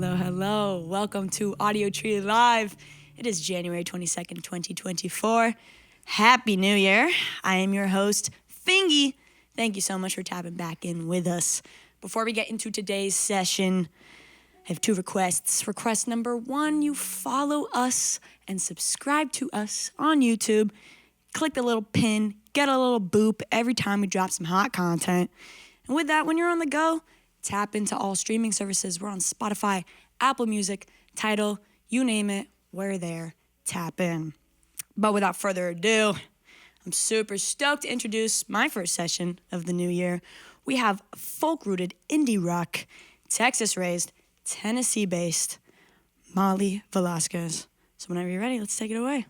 hello. Welcome to Audiotree Live. It is January 22nd, 2024. Happy New Year. I am your host, FINGY. Thank you so much for tapping back in with us. Before we get into today's session, I have two requests. Request number one, you follow us and subscribe to us on YouTube. Click the little pin, get a little boop every time we drop some hot content. And with that, when you're on the go, tap into all streaming services. We're on Spotify, Apple Music, Tidal, you name it, we're there. Tap in. But without further ado, I'm super stoked to introduce my first session of the new year. We have folk-rooted indie rock, Texas-raised, Tennessee-based Mali Velasquez. So whenever you're ready, let's take it away.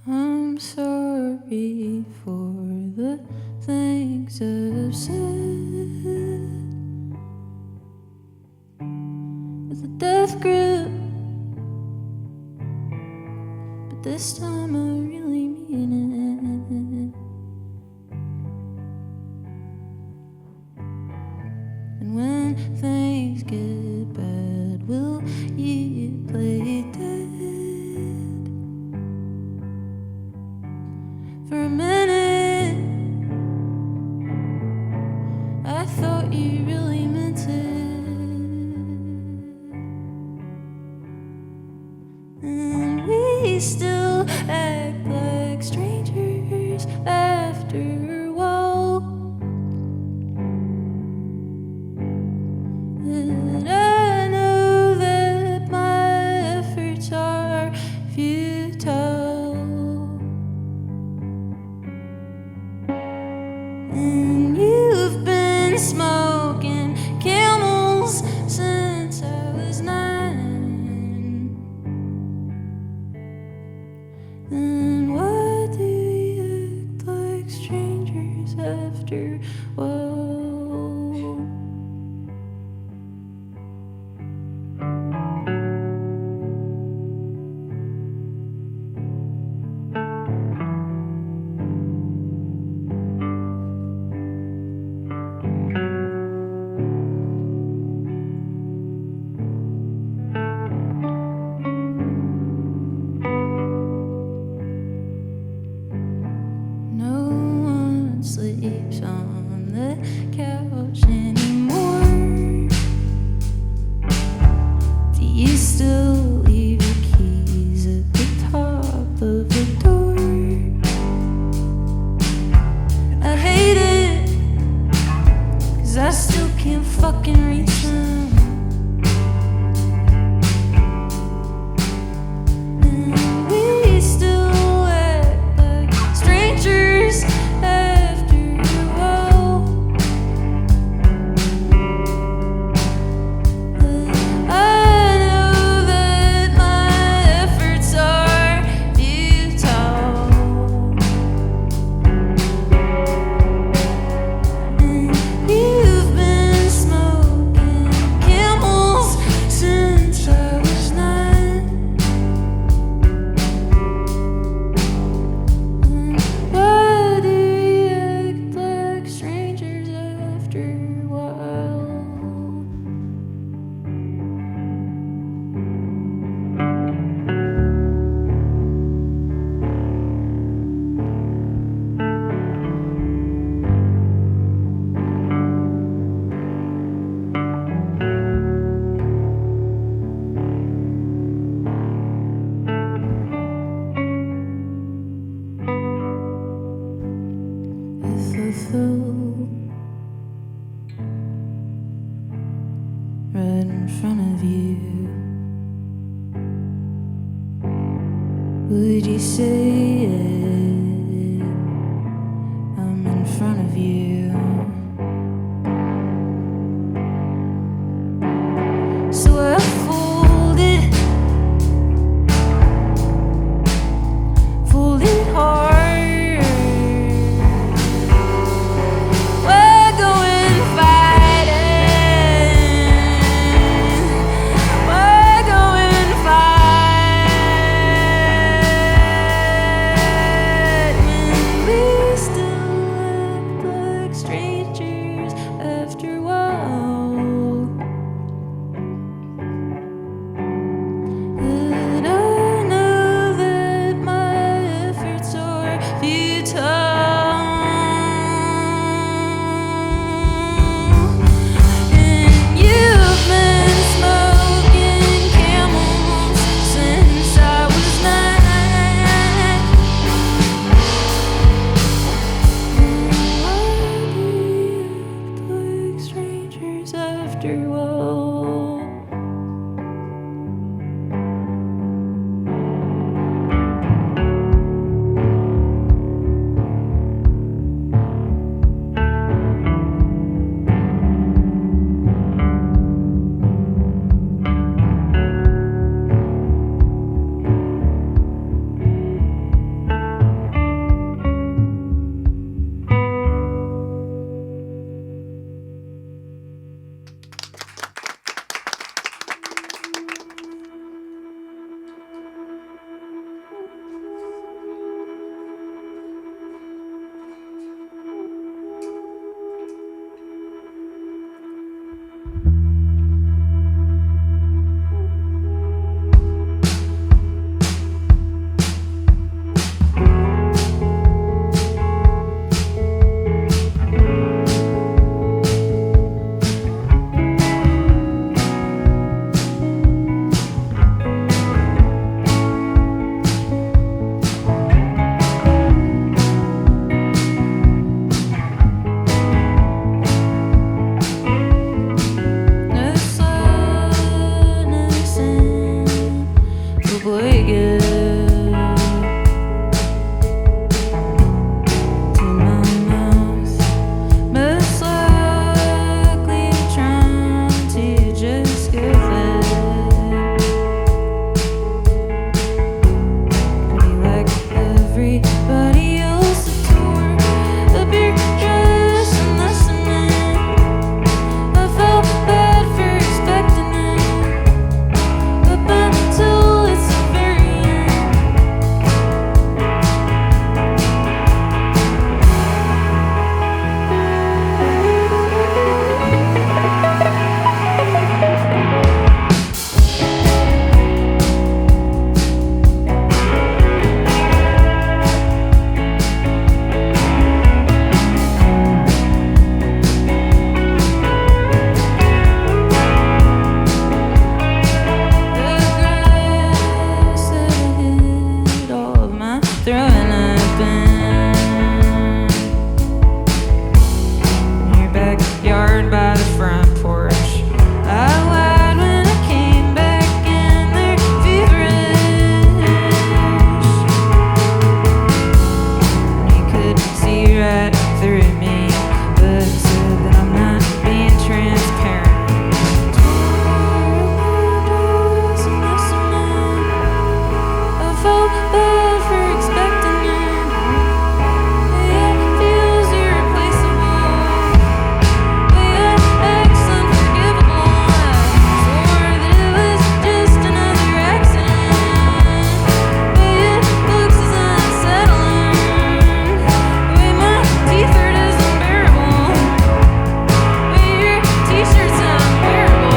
I'm sorry for the things I've said. With a death grip, but this time I really mean it. And when things get bad, will you play dead? For a minute, I thought you really meant it. And we still act like strangers after a while. And I know that my efforts are futile. And you've been smoking camels since I was 9. Then why do you act like strangers after a while? Sleeps on the couch anymore. Do you still leave your keys at the top of the door? I hate it, 'cause I still can't fucking reach them. And we still act like strangers. Right in front of you, would you say it? I'm in front of you. So I folded hard. throwing up in your backyard by the front porch. I lied when I came back in there feverish. You could see right through me, but said that I'm not being transparent. I felt bad for expecting it. It feels irreplaceable. It acts unforgivable. I swore that it was just another accident. It looks as unsettling. My teeth hurt is unbearable. Your t-shirt's unbearable.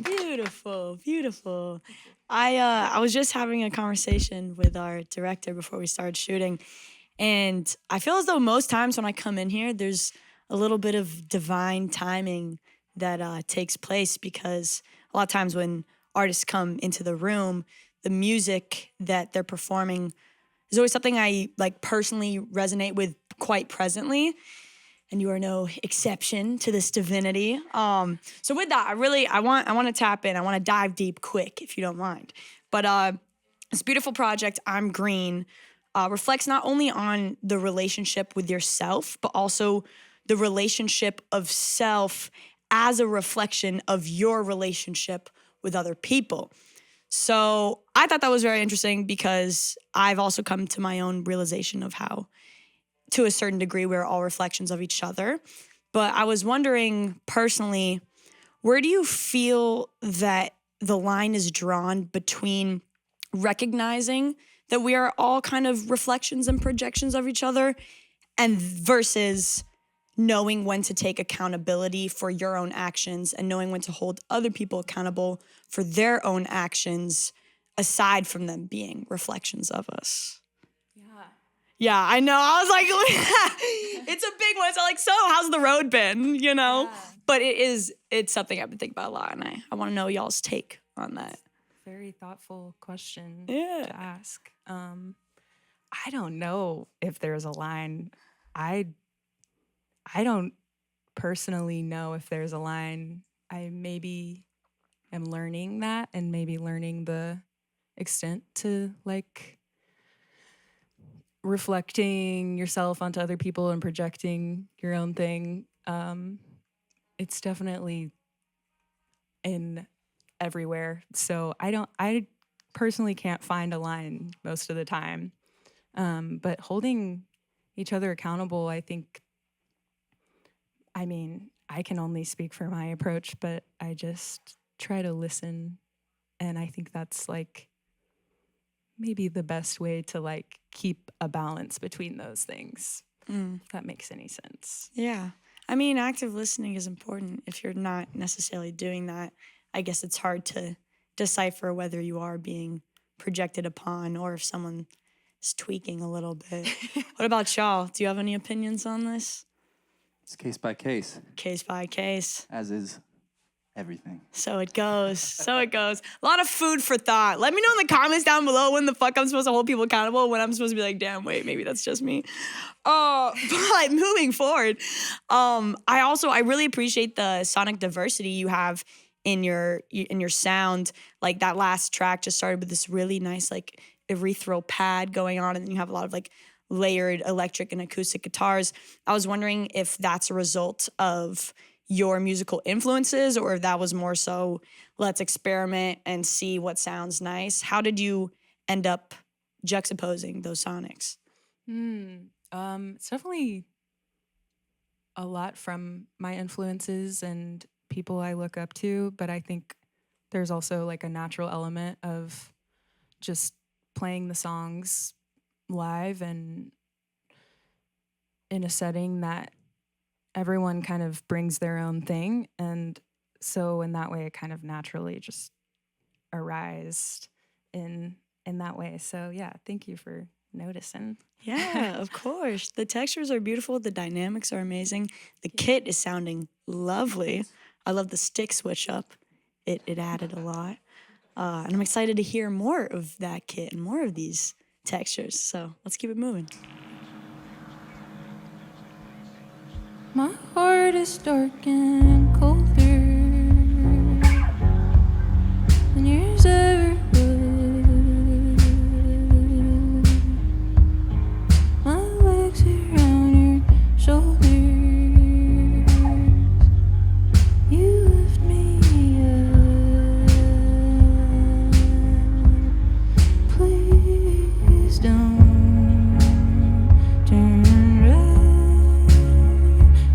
Beautiful, beautiful. I was just having a conversation with our director before we started shooting, and I feel as though most times when I come in here, there's a little bit of divine timing that takes place, because a lot of times when artists come into the room, the music that they're performing is always something I like personally resonate with quite presently. And you are no exception to this divinity. So with that, I want to tap in. I want to dive deep quick, if you don't mind. But this beautiful project, I'm Green, reflects not only on the relationship with yourself, but also the relationship of self as a reflection of your relationship with other people. So I thought that was very interesting, because I've also come to my own realization of how, to a certain degree, we're all reflections of each other. But I was wondering personally, where do you feel that the line is drawn between recognizing that we are all kind of reflections and projections of each other, and versus knowing when to take accountability for your own actions and knowing when to hold other people accountable for their own actions, aside from them being reflections of us? Yeah, I know. I was like, it's a big one. So like, so how's the road been, you know? Yeah. But it's something I've been thinking about a lot, and I want to know y'all's take on that. Very thoughtful question to ask. I don't know if there's a line. I don't personally know if there's a line. I maybe am learning that, and maybe learning the extent to like reflecting yourself onto other people and projecting your own thing. It's definitely in everywhere. So I personally can't find a line most of the time. But holding each other accountable, I can only speak for my approach, but I just try to listen. And I think that's like maybe the best way to like keep a balance between those things. If that makes any sense. Yeah. I mean, active listening is important. If you're not necessarily doing that, I guess it's hard to decipher whether you are being projected upon or if someone is tweaking a little bit. What about y'all? Do you have any opinions on this? It's case by case. Case by case. As is everything. So it goes. So it goes. A lot of food for thought. Let me know in the comments down below when the fuck I'm supposed to hold people accountable, when I'm supposed to be like, damn, wait, maybe that's just me. But moving forward, I really appreciate the sonic diversity you have in your sound. Like that last track just started with this really nice like ethereal pad going on, and then you have a lot of like layered electric and acoustic guitars. I was wondering if that's a result of your musical influences, or if that was more so let's experiment and see what sounds nice. How did you end up juxtaposing those sonics? It's definitely a lot from my influences and people I look up to, but I think there's also like a natural element of just playing the songs live and in a setting that everyone kind of brings their own thing. And so in that way, it kind of naturally just arised in that way. So yeah, thank you for noticing. Yeah, of course. The textures are beautiful. The dynamics are amazing. The kit is sounding lovely. I love the stick switch up. It added a lot. And I'm excited to hear more of that kit and more of these textures. So let's keep it moving. My heart is dark and colder than yours ever was. My legs around your shoulders, you lift me up. Please don't turn red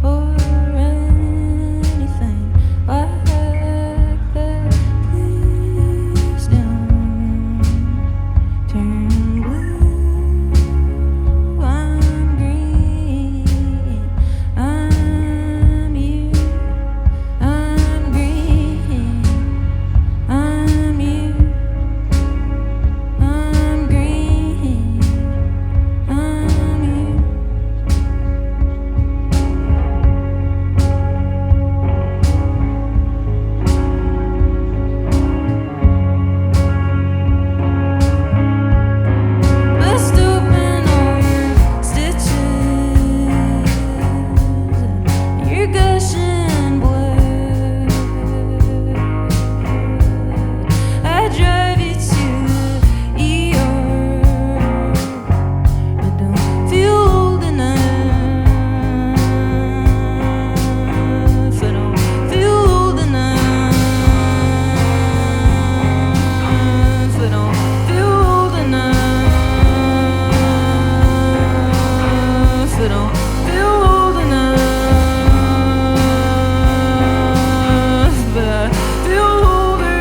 or anything like that. Please don't turn blue. I'm green. I'm you. I'm green. I'm you. I'm green. I'm you. Bust open all your stitches, you're gushing blood. I drive you to the ER, but don't feel old enough. I don't feel old enough. I don't feel old enough. I don't feel old enough, but I feel older.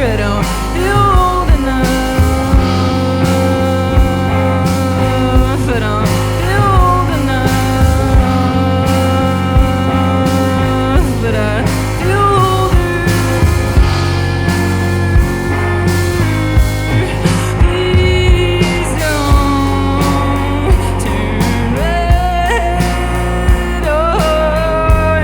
I don't feel old enough. I don't feel old enough, but I feel older. Please don't turn red or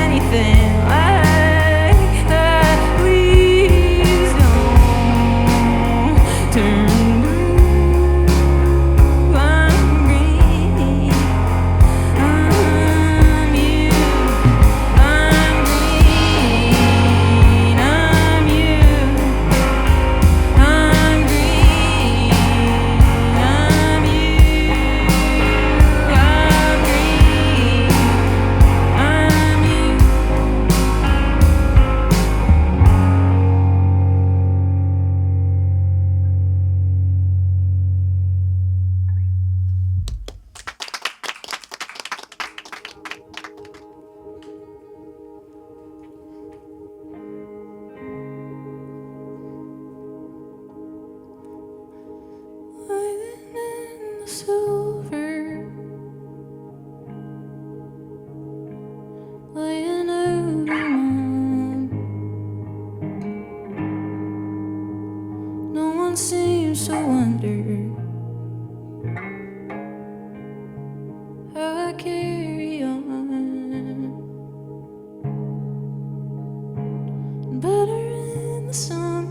anything like that. Please don't turn blue. I'm green. I'm you. I'm green. I'm you. I'm green. I'm you. I'm green. I'm you. Living in the silver, laying over mine. No one seems to wonder how I carry on. Better in the summer.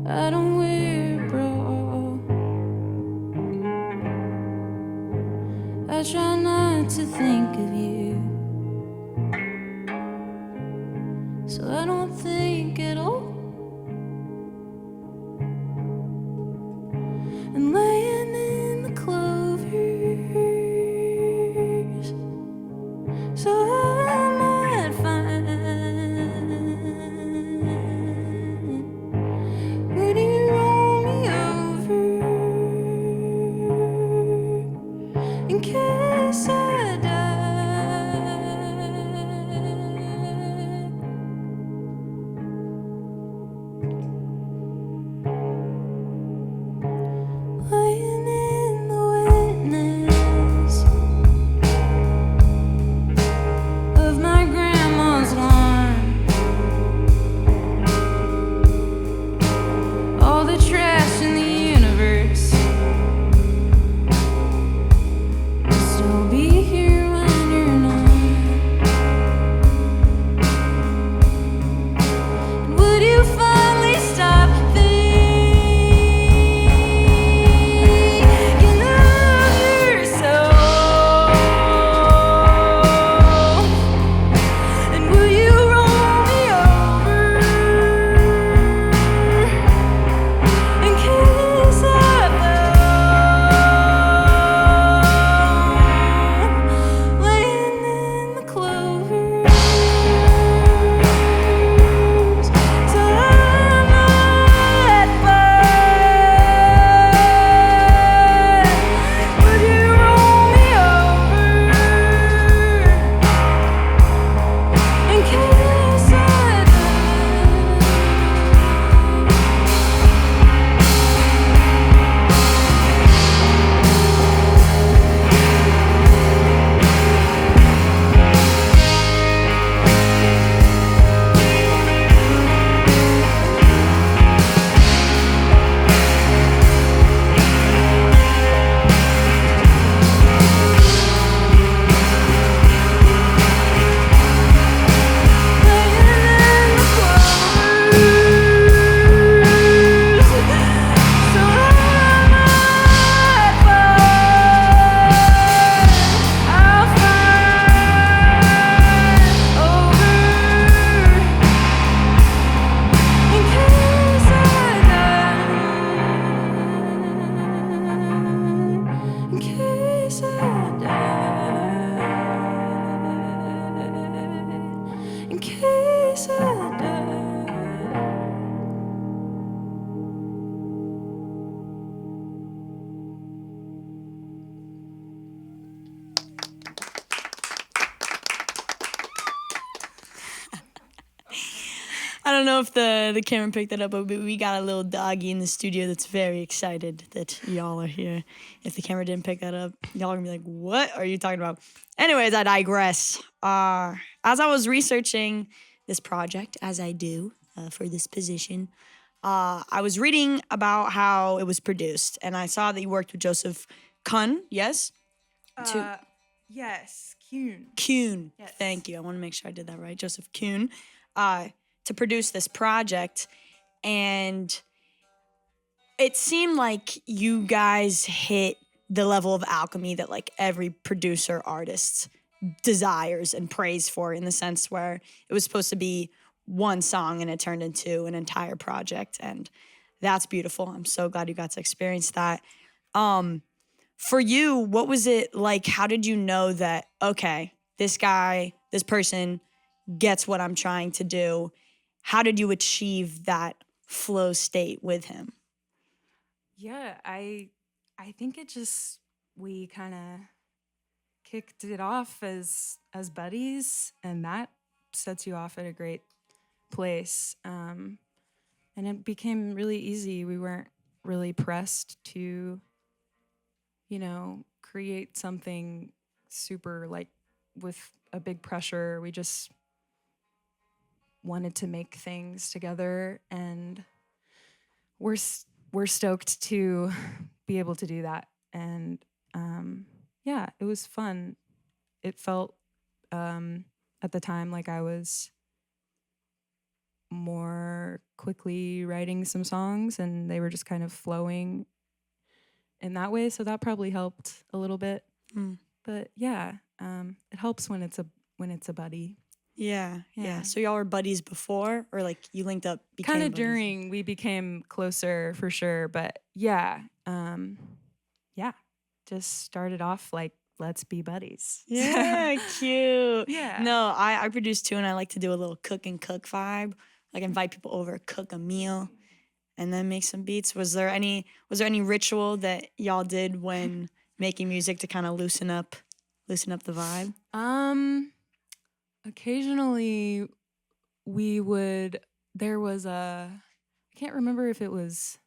I don't wear a bra. I try not to think of you, so I don't think at all. And laying so I might find. Would you roll me over in case I die? Lying in the wetness of my grandma's lawn, all the trash in the universe will still be here when you're not. And would you finally stop thinking of yourself? And will you roll me over in case I fell, laying in the clovers, so I might find. Would you roll me over in case I in case I die. I don't know if the camera picked that up, but we got a little doggy in the studio that's very excited that y'all are here. If the camera didn't pick that up, y'all are gonna be like, what are you talking about? Anyways, I digress. As I was researching this project, as I do for this position, I was reading about how it was produced, and I saw that you worked with Joseph Kuhn, yes? Yes, Kuhn. Kuhn. Yes. Thank you. I want to make sure I did that right. Joseph Kuhn, to produce this project. And it seemed like you guys hit the level of alchemy that like every producer artist desires and prays for, in the sense where it was supposed to be one song and it turned into an entire project. And that's beautiful. I'm so glad you got to experience that. For you, what was it like? How did you know that, okay, this person gets what I'm trying to do? How did you achieve that flow state with him? Yeah, I think it just, we kind of kicked it off as buddies, and that sets you off at a great place. And it became really easy. We weren't really pressed to, create something super like with a big pressure. We just wanted to make things together, and we're stoked to be able to do that. And yeah, it was fun. It felt at the time like I was more quickly writing some songs, and they were just kind of flowing in that way. So that probably helped a little bit. But yeah, it helps when it's a buddy. Yeah. So y'all were buddies before, or like you linked up? Kind of during, we became closer for sure. But yeah, just started off like, let's be buddies. Yeah, cute. Yeah. No, I produce too, and I like to do a little cook vibe. Like invite people over, cook a meal, and then make some beats. Was there any ritual that y'all did when making music to kind of loosen up the vibe? Occasionally there was I can't remember if it was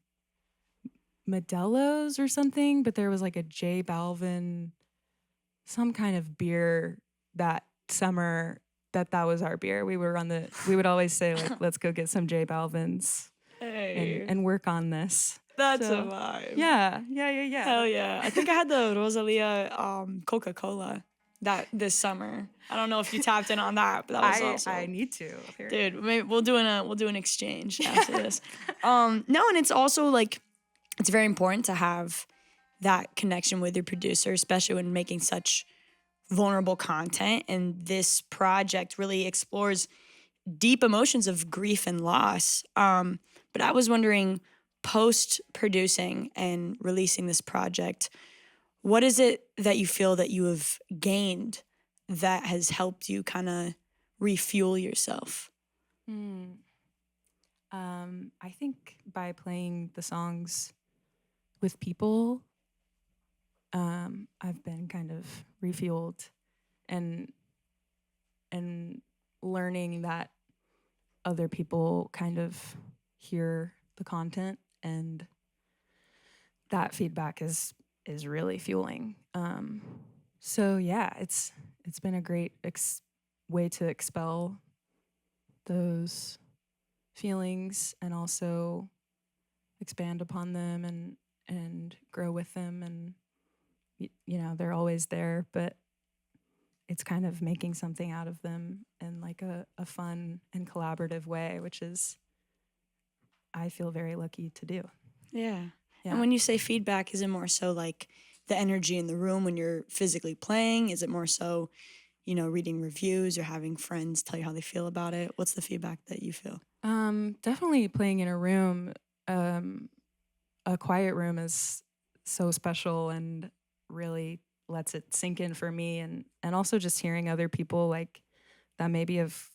Modelo's or something, but there was like a J Balvin, some kind of beer that summer that was our beer. We would always say like, let's go get some J Balvin's and work on this. That's So, a vibe. Yeah. Hell yeah. I think I had the Rosalia Coca-Cola this summer. I don't know if you tapped in on that, but that was also. I need to. Dude, maybe we'll do an exchange after this. No, and it's also like it's very important to have that connection with your producer, especially when making such vulnerable content. And this project really explores deep emotions of grief and loss. But I was wondering, post producing and releasing this project, what is it that you feel that you have gained that has helped you kind of refuel yourself? I think by playing the songs with people, I've been kind of refueled and learning that other people kind of hear the content, and that feedback is really fueling. So yeah, it's been a great way to expel those feelings and also expand upon them and grow with them. And they're always there, but it's kind of making something out of them in like a fun and collaborative way, which is I feel very lucky to do. Yeah. And when you say feedback, is it more so like the energy in the room when you're physically playing? Is it more so, reading reviews or having friends tell you how they feel about it? What's the feedback that you feel? Definitely playing in a room, a quiet room is so special and really lets it sink in for me. And also just hearing other people like that maybe have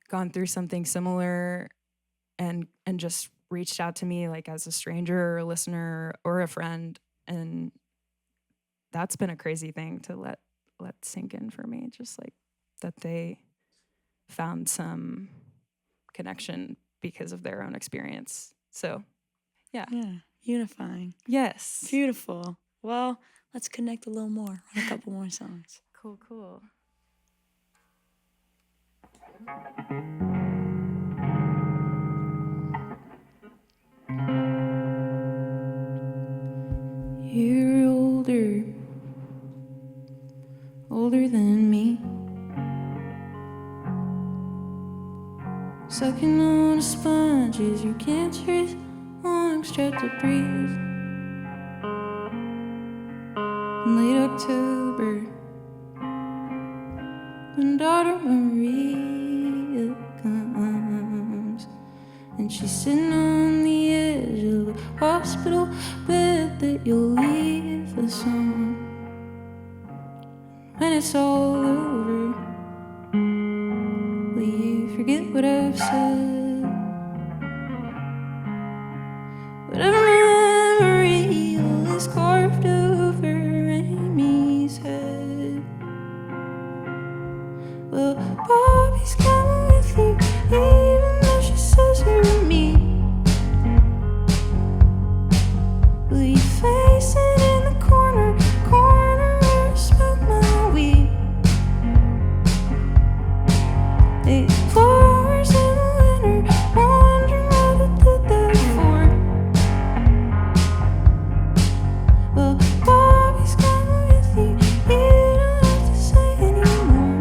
gone through something similar and just reached out to me like as a stranger or a listener or a friend. And that's been a crazy thing to let sink in for me. Just like that they found some connection because of their own experience. So, yeah. Yeah, unifying. Yes. Beautiful. Well, let's connect a little more on a couple more songs. Cool. You're older than me, sucking on a sponge as your cancerous lungs try to breathe. In late October, when daughter Maria comes, and she's sitting on the edge of a hospital bed that you'll leave us on. When it's all over, will you forget what I've said? Whatever memory is carved over Amy's head. Well, Bobby's coming with you, even though she says you're me. Will you face it in the corner where I smoke my weed? Hey, flowers in the winter, wondering what I did that for. Well, Bobby's coming with you, you don't have to say anymore.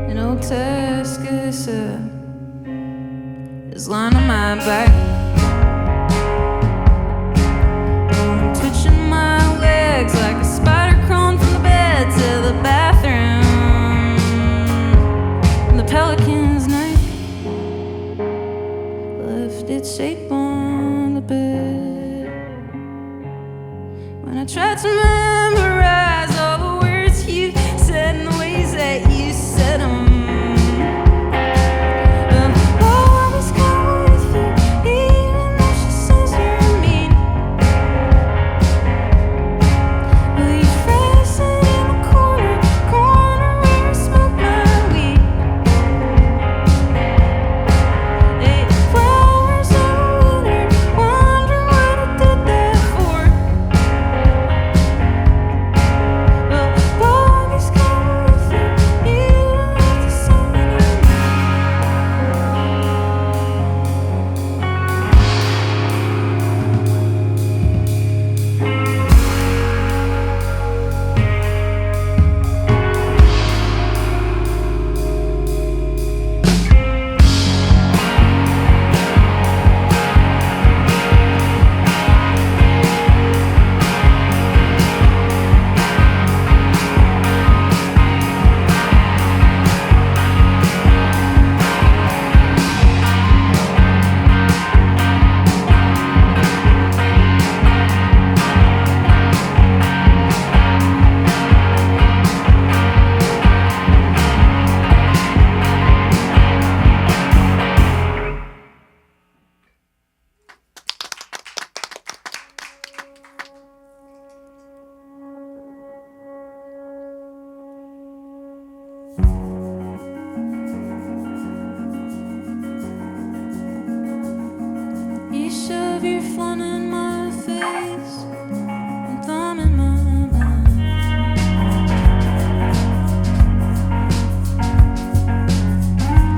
An old Tuscaloosa is lying on my back. I'm twitching my legs like a spider. try to memorize all the words you said and the ways that you said them. Always come with you, even though she says you're mean. Will you fasten in the corner where I smoke my weed? Hey, flowers are withered, wondering what I did that for. Well, Bobby's coming with you, you don't have to say anything. You shove your phone in my face and thumb in my mouth.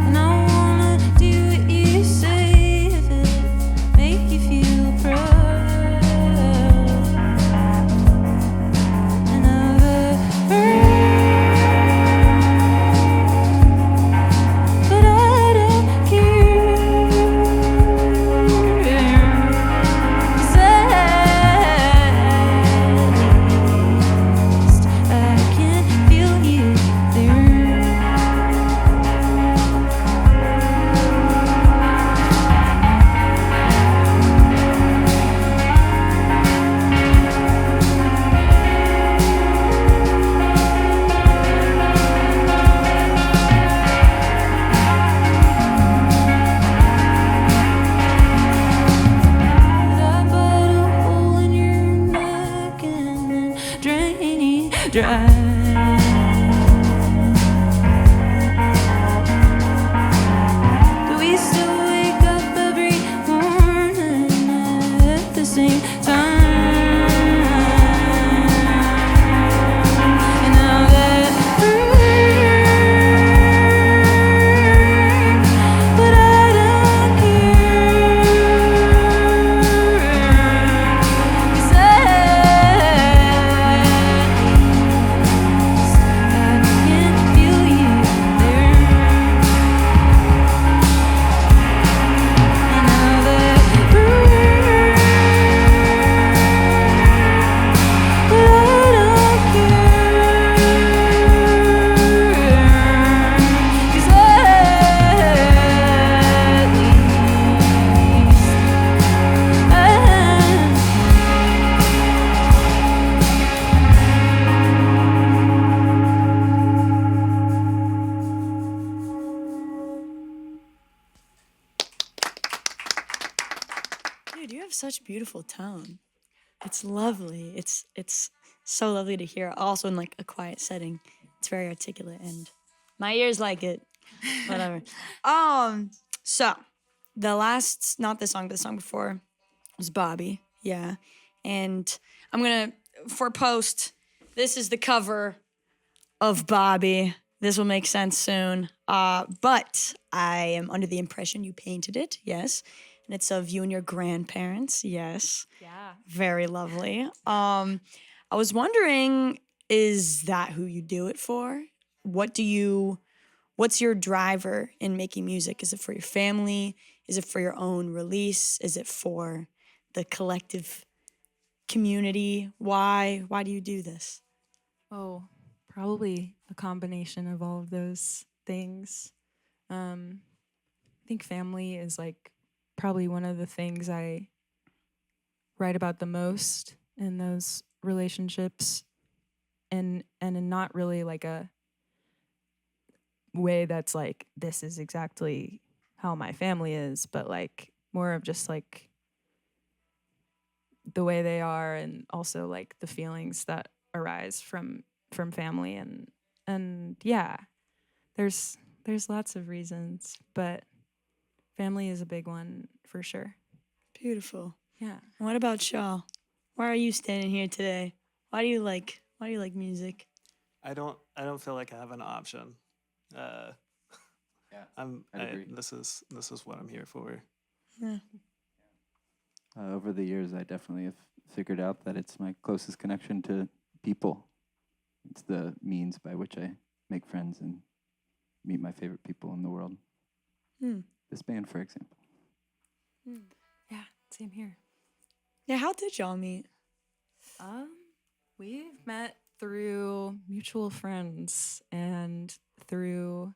And I wanna do what you say if it make you feel proud. And I've but I don't care. 'Cause at least I can feel you there. I bite a hole in your neck and then drain it dry. Do we still wake up every morning at the same time? And now that hurts, but I don't care. 'Cause at least I can feel you there. And now that hurts, but I don't care. 'Cause at Dude, you have such beautiful tone. It's lovely. It's so lovely to hear. Also in like a quiet setting. It's very articulate and my ears like it. Whatever. So not this song, but the song before was Bobby. Yeah. And I'm gonna for post, this is the cover of Bobby. This will make sense soon. But I am under the impression you painted it, yes. And it's of you and your grandparents, yes. Yeah. Very lovely. I was wondering, is that who you do it for? What's your driver in making music? Is it for your family? Is it for your own release? Is it for the collective community? Why do you do this? Oh, probably a combination of all of those things. I think family is like probably one of the things I write about the most in those relationships, and in not really like a way that's like this is exactly how my family is, but like more of just like the way they are, and also like the feelings that arise from family, and yeah, there's lots of reasons, but family is a big one for sure. Beautiful. Yeah. What about Shaw? Why are you standing here today? Why do you like music? I don't feel like I have an option. Uh, Yeah, I'd agree. This is what I'm here for. Yeah. Over the years, I definitely have figured out that it's my closest connection to people. It's the means by which I make friends and meet my favorite people in the world. Hmm. This band, for example. Yeah, same here. Yeah, how did y'all meet? We've met through mutual friends and through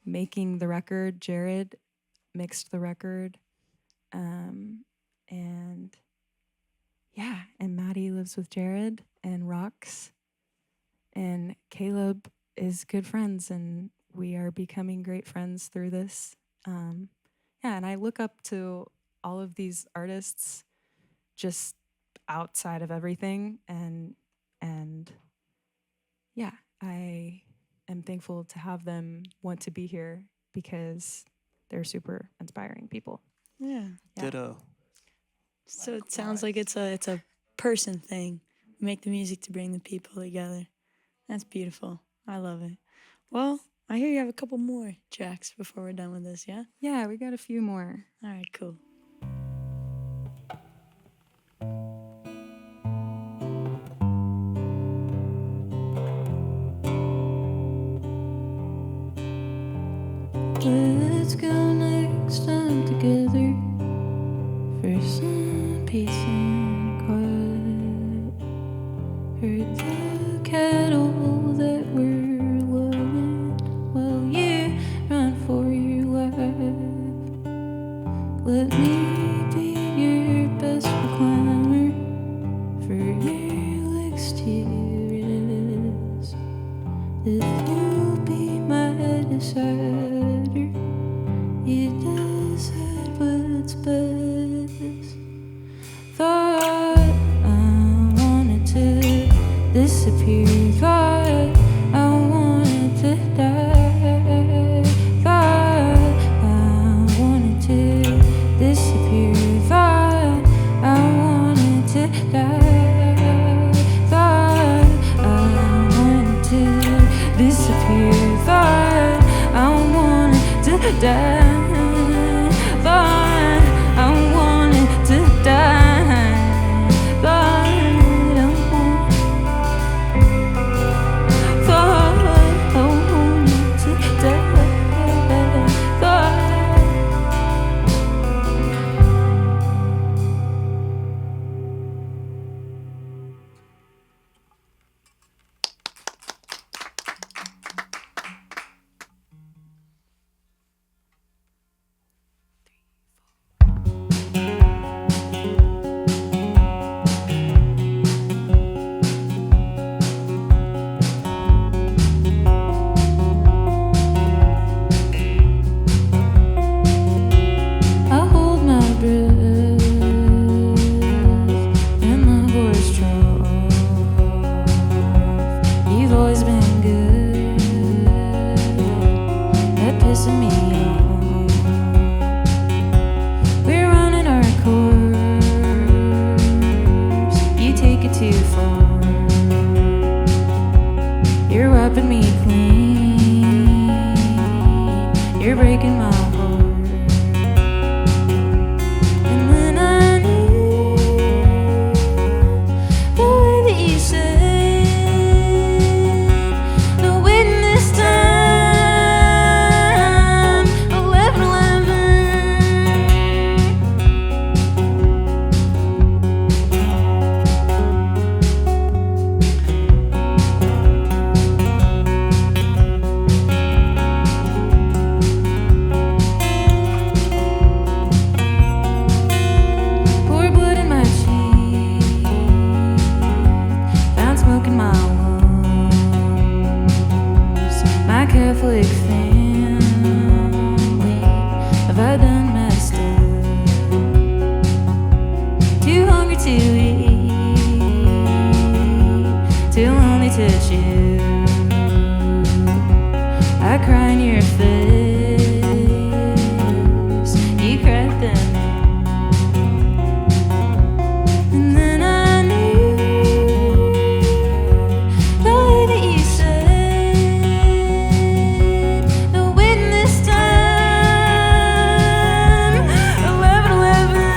making the record. Jared mixed the record. And yeah, and Maddie lives with Jared and rocks. And Caleb is good friends, and we are becoming great friends through this. Yeah, and I look up to all of these artists just outside of everything, and yeah, I am thankful to have them want to be here because they're super inspiring people. Yeah. Yeah. Ditto. So it sounds like it's a person thing. We make the music to bring the people together. That's beautiful. I love it. Well, I hear you have a couple more tracks before we're done with this, yeah? Yeah, we got a few more. All right, cool. Let's go next time together for some peace and quiet. Heard the cattle that we're loving while you run for your life. Let me be your best recliner for your legs to rest. If you'll be my decider, you decide what's best. Thought I wanted to disappear. Thought I wanted to die. Thought I wanted to disappear. Thought I wanted to die. Thought I wanted to disappear. Thought I wanted to die. Thought I wanted to die. Thought I wanted to die. Thought. Catholic family. Have I done messed up? Too hungry to eat, too lonely to choose. I cry in your face, you crack them. And then I knew the way that you said, no waiting this time, 11:11.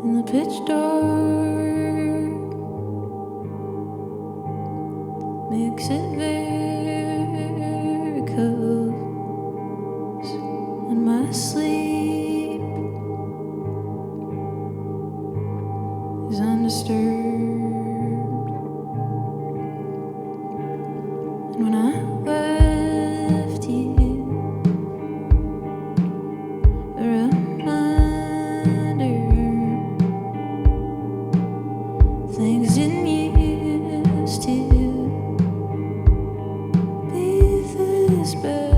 In the pitch dark, makes it very close, and my sleep is undisturbed. And when I left you, a reminder, things didn't used to be this bad.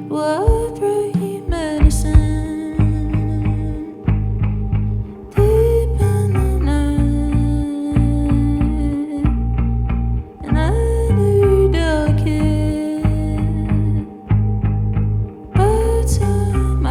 What brought you medicine deep in the night? And I knew you're delicate, but time I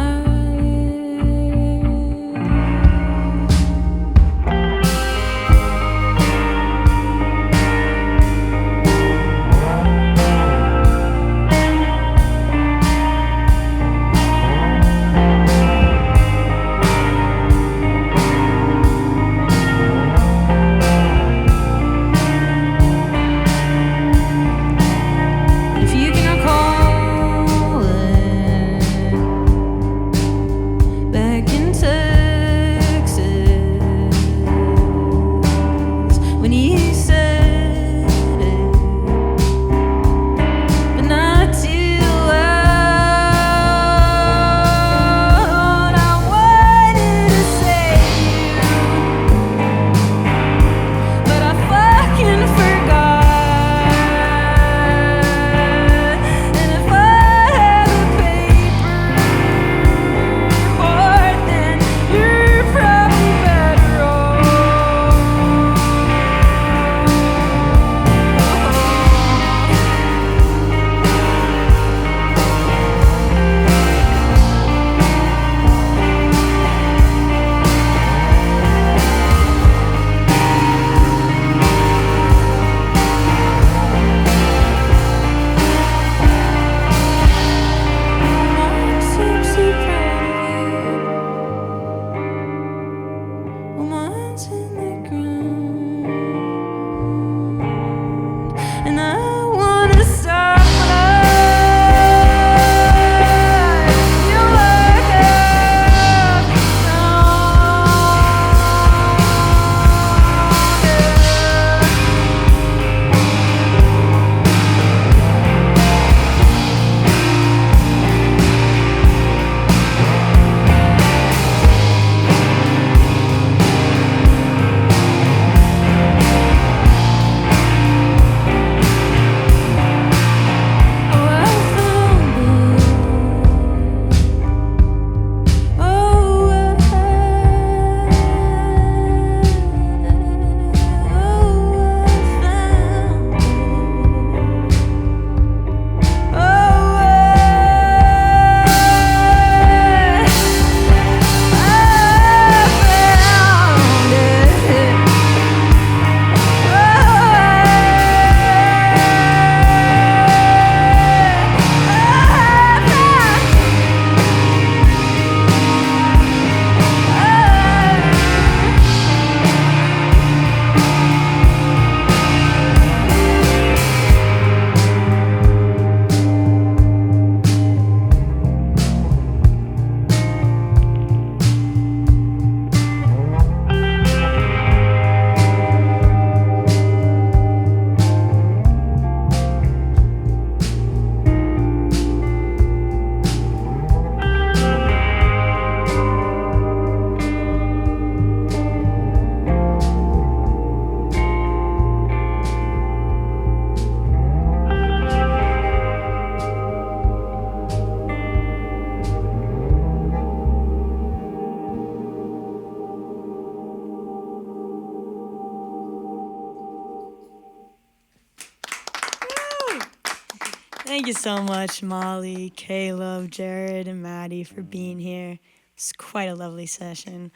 you so much, Molly, Caleb, Jared, and Maddie, for being here. It's quite a lovely session.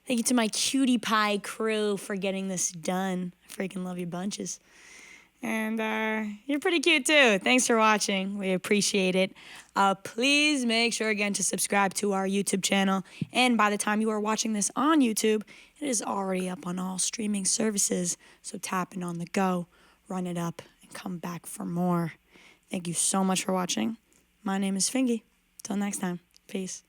Thank you to my cutie pie crew for getting this done. I freaking love you bunches. And you're pretty cute too. Thanks for watching. We appreciate it. Please make sure again to subscribe to our YouTube channel. And by the time you are watching this on YouTube, it is already up on all streaming services. So tap in on the go, run it up, and come back for more. Thank you so much for watching. My name is Fingy. Till next time. Peace.